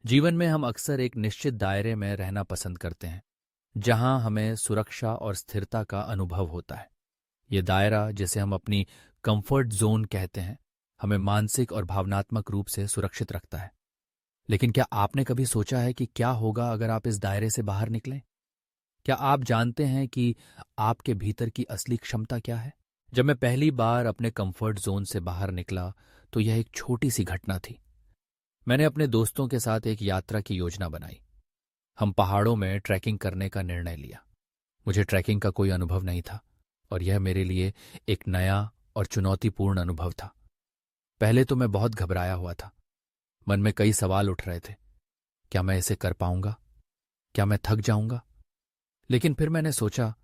जीवन में हम अक्सर एक निश्चित दायरे में रहना पसंद करते हैं, जहां हमें सुरक्षा और स्थिरता का अनुभव होता है। ये दायरा, जिसे हम अपनी कंफर्ट जोन कहते हैं, हमें मानसिक और भावनात्मक रूप से सुरक्षित रखता है। लेकिन क्या आपने कभी सोचा है कि क्या होगा अगर आप इस दायरे से बाहर निकलें? क्या आप जानते हैं कि आपके भीतर की असली क्षमता क्या है? जब मैं पहली बार अपने कंफर्ट जोन से बाहर निकला, तो यह एक छोटी सी घटना थी। मैंने अपने दोस्तों के साथ एक यात्रा की योजना बनाई। हम पहाड़ों में ट्रैकिंग करने का निर्णय लिया। मुझे ट्रैकिंग का कोई अनुभव नहीं था और यह मेरे लिए एक नया और चुनौतीपूर्ण अनुभव था। पहले तो मैं बहुत घबराया हुआ था। मन में कई सवाल उठ रहे थे। क्या मैं इसे कर पाऊंगा? क्या मैं थक जाऊंगा? लेकिन फिर मैंने सोचा,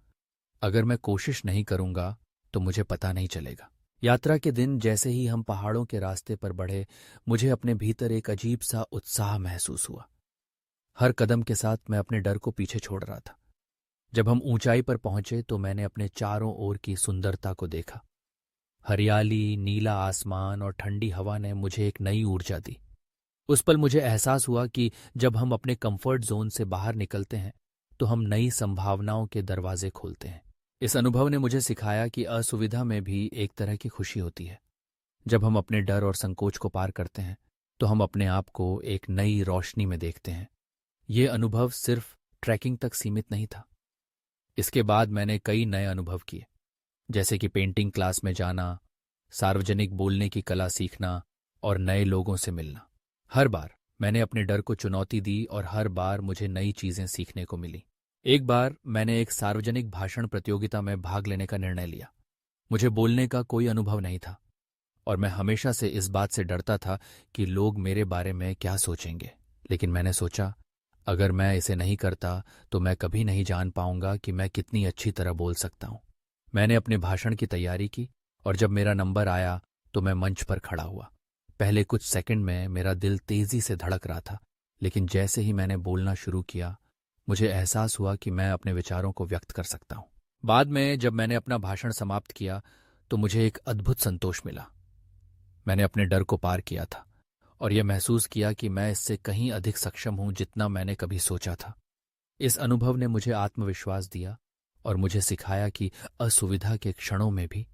अगर मैं कोशिश नहीं करूंगा तो मुझे पता नहीं चलेगा। यात्रा के दिन जैसे ही हम पहाड़ों के रास्ते पर बढ़े, मुझे अपने भीतर एक अजीब सा उत्साह महसूस हुआ। हर कदम के साथ मैं अपने डर को पीछे छोड़ रहा था। जब हम ऊंचाई पर पहुंचे तो मैंने अपने चारों ओर की सुंदरता को देखा। हरियाली, नीला आसमान और ठंडी हवा ने मुझे एक नई ऊर्जा दी। उस पल मुझे एहसास हुआ कि जब हम अपने कंफर्ट जोन से बाहर निकलते हैं तो हम नई संभावनाओं के दरवाजे खोलते हैं। इस अनुभव ने मुझे सिखाया कि असुविधा में भी एक तरह की खुशी होती है। जब हम अपने डर और संकोच को पार करते हैं तो हम अपने आप को एक नई रोशनी में देखते हैं। ये अनुभव सिर्फ ट्रैकिंग तक सीमित नहीं था। इसके बाद मैंने कई नए अनुभव किए, जैसे कि पेंटिंग क्लास में जाना, सार्वजनिक बोलने की कला सीखना और नए लोगों से मिलना। हर बार मैंने अपने डर को चुनौती दी और हर बार मुझे नई चीजें सीखने को मिली। एक बार मैंने एक सार्वजनिक भाषण प्रतियोगिता में भाग लेने का निर्णय लिया। मुझे बोलने का कोई अनुभव नहीं था और मैं हमेशा से इस बात से डरता था कि लोग मेरे बारे में क्या सोचेंगे। लेकिन मैंने सोचा, अगर मैं इसे नहीं करता तो मैं कभी नहीं जान पाऊंगा कि मैं कितनी अच्छी तरह बोल सकता हूं। मैंने अपने भाषण की तैयारी की और जब मेरा नंबर आया तो मैं मंच पर खड़ा हुआ। पहले कुछ सेकंड में मेरा दिल तेजी से धड़क रहा था, लेकिन जैसे ही मैंने बोलना शुरू किया, मुझे एहसास हुआ कि मैं अपने विचारों को व्यक्त कर सकता हूं। बाद में जब मैंने अपना भाषण समाप्त किया तो मुझे एक अद्भुत संतोष मिला। मैंने अपने डर को पार किया था और यह महसूस किया कि मैं इससे कहीं अधिक सक्षम हूं जितना मैंने कभी सोचा था। इस अनुभव ने मुझे आत्मविश्वास दिया और मुझे सिखाया कि असुविधा के क्षणों में भी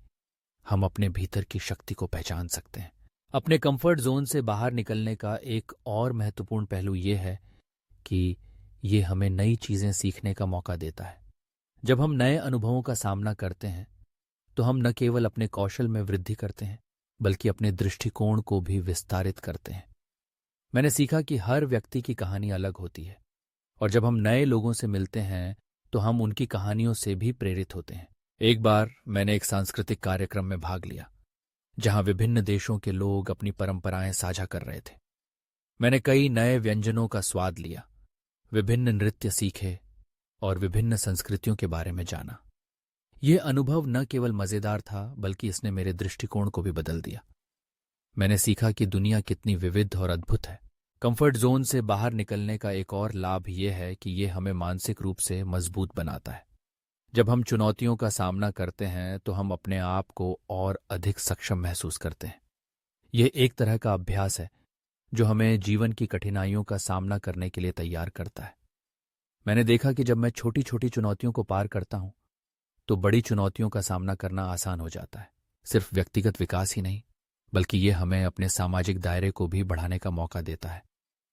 हम अपने भीतर की शक्ति को पहचान सकते हैं। अपने कंफर्ट जोन से बाहर निकलने का एक और महत्वपूर्ण पहलू ये है कि ये हमें नई चीजें सीखने का मौका देता है। जब हम नए अनुभवों का सामना करते हैं तो हम न केवल अपने कौशल में वृद्धि करते हैं, बल्कि अपने दृष्टिकोण को भी विस्तारित करते हैं। मैंने सीखा कि हर व्यक्ति की कहानी अलग होती है और जब हम नए लोगों से मिलते हैं तो हम उनकी कहानियों से भी प्रेरित होते हैं। एक बार मैंने एक सांस्कृतिक कार्यक्रम में भाग लिया, जहां विभिन्न देशों के लोग अपनी परंपराएं साझा कर रहे थे। मैंने कई नए व्यंजनों का स्वाद लिया, विभिन्न नृत्य सीखे और विभिन्न संस्कृतियों के बारे में जाना। यह अनुभव न केवल मजेदार था, बल्कि इसने मेरे दृष्टिकोण को भी बदल दिया। मैंने सीखा कि दुनिया कितनी विविध और अद्भुत है। कंफर्ट जोन से बाहर निकलने का एक और लाभ यह है कि यह हमें मानसिक रूप से मजबूत बनाता है। जब हम चुनौतियों का सामना करते हैं तो हम अपने आप को और अधिक सक्षम महसूस करते हैं। यह एक तरह का अभ्यास है जो हमें जीवन की कठिनाइयों का सामना करने के लिए तैयार करता है। मैंने देखा कि जब मैं छोटी छोटी चुनौतियों को पार करता हूं तो बड़ी चुनौतियों का सामना करना आसान हो जाता है। सिर्फ व्यक्तिगत विकास ही नहीं, बल्कि ये हमें अपने सामाजिक दायरे को भी बढ़ाने का मौका देता है।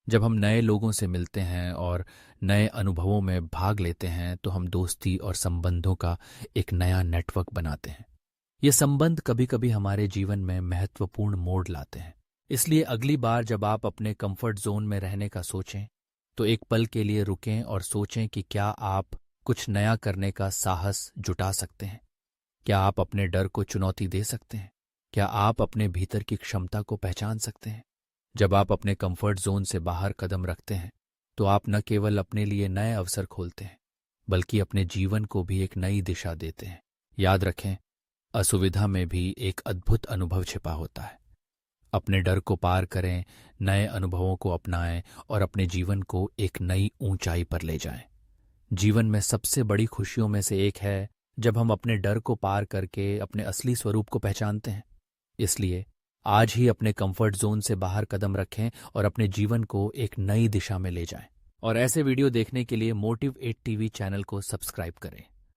जब हम नए लोगों से मिलते हैं और नए अनुभवों में भाग लेते हैं तो हम दोस्ती और संबंधों का एक नया नेटवर्क बनाते हैं। ये संबंध कभी कभी हमारे जीवन में महत्वपूर्ण मोड़ लाते हैं। इसलिए अगली बार जब आप अपने कंफर्ट जोन में रहने का सोचें तो एक पल के लिए रुकें और सोचें कि क्या आप कुछ नया करने का साहस जुटा सकते हैं। क्या आप अपने डर को चुनौती दे सकते हैं? क्या आप अपने भीतर की क्षमता को पहचान सकते हैं? जब आप अपने कंफर्ट जोन से बाहर कदम रखते हैं तो आप न केवल अपने लिए नए अवसर खोलते हैं, बल्कि अपने जीवन को भी एक नई दिशा देते हैं। याद रखें, असुविधा में भी एक अद्भुत अनुभव छिपा होता है। अपने डर को पार करें, नए अनुभवों को अपनाएं और अपने जीवन को एक नई ऊंचाई पर ले जाएं। जीवन में सबसे बड़ी खुशियों में से एक है जब हम अपने डर को पार करके अपने असली स्वरूप को पहचानते हैं। इसलिए आज ही अपने कंफर्ट जोन से बाहर कदम रखें और अपने जीवन को एक नई दिशा में ले जाएं। और ऐसे वीडियो देखने के लिए मोटिव 8 टीवी चैनल को सब्सक्राइब करें।